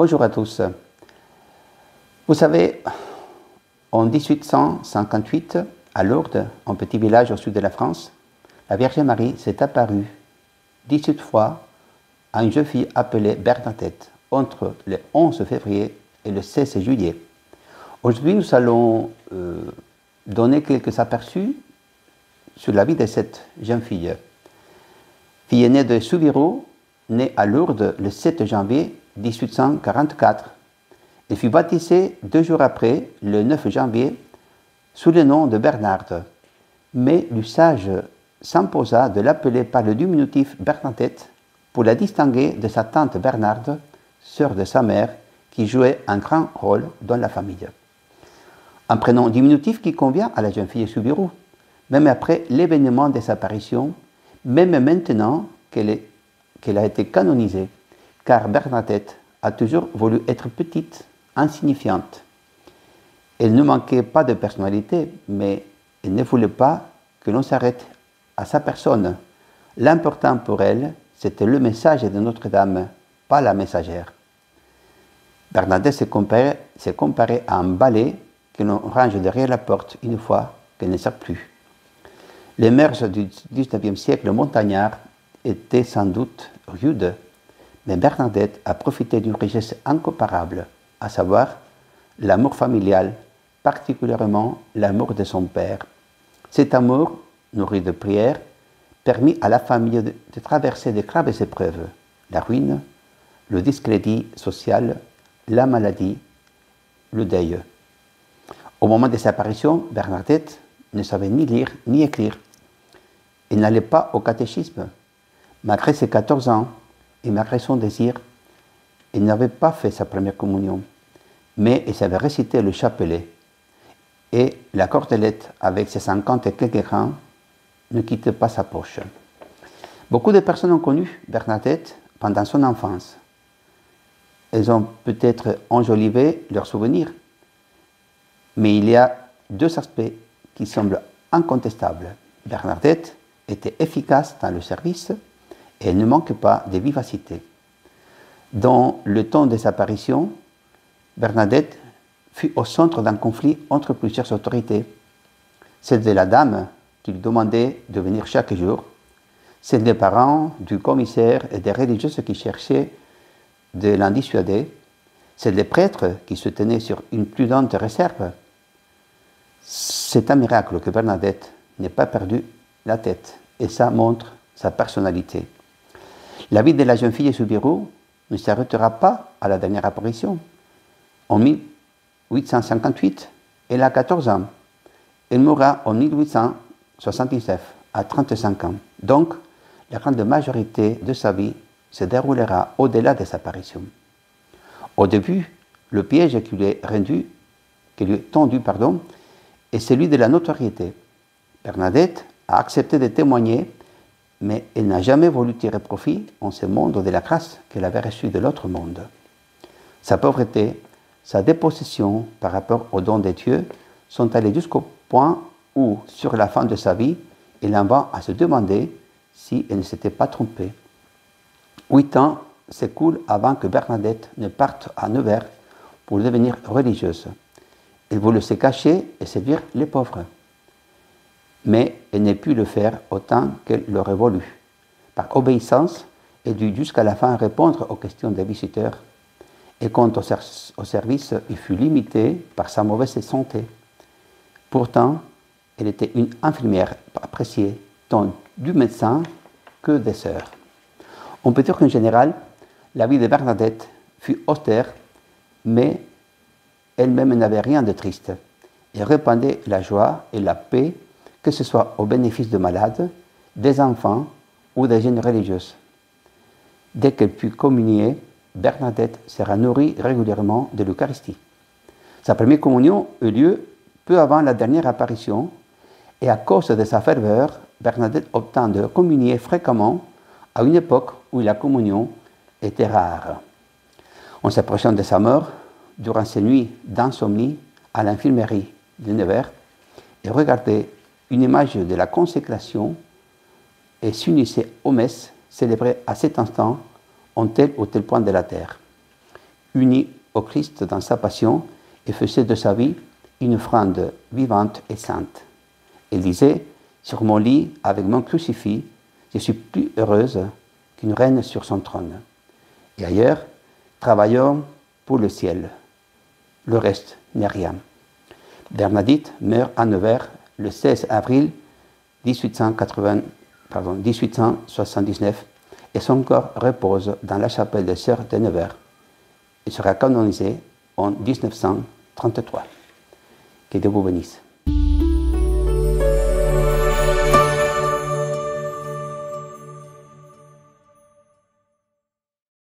Bonjour à tous. Vous savez, en 1858, à Lourdes, un petit village au sud de la France, la Vierge Marie s'est apparue 18 fois à une jeune fille appelée Bernadette entre le 11 février et le 16 juillet. Aujourd'hui, nous allons donner quelques aperçus sur la vie de cette jeune fille. Fille aînée de Soubirous, née à Lourdes le 7 janvier 1844. Elle fut baptisée 2 jours après, le 9 janvier, sous le nom de Bernarde. Mais l'usage s'imposa de l'appeler par le diminutif Bernadette pour la distinguer de sa tante Bernarde, sœur de sa mère, qui jouait un grand rôle dans la famille. Un prénom diminutif qui convient à la jeune fille Soubirous, même après l'événement de sa apparition, même maintenant qu'elle a été canonisée, car Bernadette a toujours voulu être petite, insignifiante. Elle ne manquait pas de personnalité, mais elle ne voulait pas que l'on s'arrête à sa personne. L'important pour elle, c'était le message de Notre-Dame, pas la messagère. Bernadette s'est comparée à un balai que l'on range derrière la porte une fois qu'elle ne sert plus. Les mœurs du XIXe siècle montagnard étaient sans doute rudes, mais Bernadette a profité d'une richesse incomparable, à savoir l'amour familial, particulièrement l'amour de son père. Cet amour, nourri de prières, permit à la famille de traverser de graves épreuves, la ruine, le discrédit social, la maladie, le deuil. Au moment de sa apparition, Bernadette ne savait ni lire ni écrire. Elle n'allait pas au catéchisme. Malgré ses 14 ans et malgré son désir, elle n'avait pas fait sa première communion, mais elle savait réciter le chapelet. Et la cordelette, avec ses 50 et quelques grains, ne quittait pas sa poche. Beaucoup de personnes ont connu Bernadette pendant son enfance. Elles ont peut-être enjolivé leurs souvenirs, mais il y a deux aspects qui semblent incontestables. Bernadette était efficace dans le service et elle ne manquait pas de vivacité. Dans le temps de sa apparition, Bernadette fut au centre d'un conflit entre plusieurs autorités. Celle de la dame qui lui demandait de venir chaque jour, celle des parents, du commissaire et des religieuses qui cherchaient de l'en dissuader, celle des prêtres qui se tenaient sur une prudente réserve. C'est un miracle que Bernadette n'ait pas perdu la tête, et ça montre sa personnalité. La vie de la jeune fille Soubirous ne s'arrêtera pas à la dernière apparition. En 1858, elle a 14 ans. Elle mourra en 1879, à 35 ans. Donc, la grande majorité de sa vie se déroulera au-delà de sa apparition. Au début, le piège qui lui est tendu, est celui de la notoriété. Bernadette a accepté de témoigner, mais elle n'a jamais voulu tirer profit en ce monde de la grâce qu'elle avait reçue de l'autre monde. Sa pauvreté, sa dépossession par rapport aux dons de Dieu sont allés jusqu'au point où, sur la fin de sa vie, elle en va à se demander si elle ne s'était pas trompée. 8 ans s'écoulent avant que Bernadette ne parte à Nevers pour devenir religieuse. Elle voulait se cacher et servir les pauvres. Mais elle n'a pu le faire autant qu'elle l'aurait voulu. Par obéissance, elle dut jusqu'à la fin répondre aux questions des visiteurs. Et quant au service, il fut limité par sa mauvaise santé. Pourtant, elle était une infirmière appréciée, tant du médecin que des sœurs. On peut dire qu'en général, la vie de Bernadette fut austère, mais elle-même n'avait rien de triste. Elle répandait la joie et la paix, que ce soit au bénéfice de malades, des enfants ou des jeunes religieuses. Dès qu'elle put communier, Bernadette sera nourrie régulièrement de l'Eucharistie. Sa première communion eut lieu peu avant la dernière apparition, et à cause de sa ferveur, Bernadette obtint de communier fréquemment à une époque où la communion était rare. En s'approchant de sa mort, durant ces nuits d'insomnie à l'infirmerie de Nevers, elle regardait une image de la consécration et s'unissait aux messes célébrées à cet instant en tel ou tel point de la terre. unie au Christ dans sa passion et faisait de sa vie une offrande vivante et sainte. Elle disait, sur mon lit, avec mon crucifix, je suis plus heureuse qu'une reine sur son trône. Et ailleurs, travaillons pour le ciel. Le reste n'est rien. Bernadette meurt à Nevers le 16 avril 1879 et son corps repose dans la chapelle des Sœurs de Nevers. Il sera canonisé en 1933. Que Dieu vous bénisse.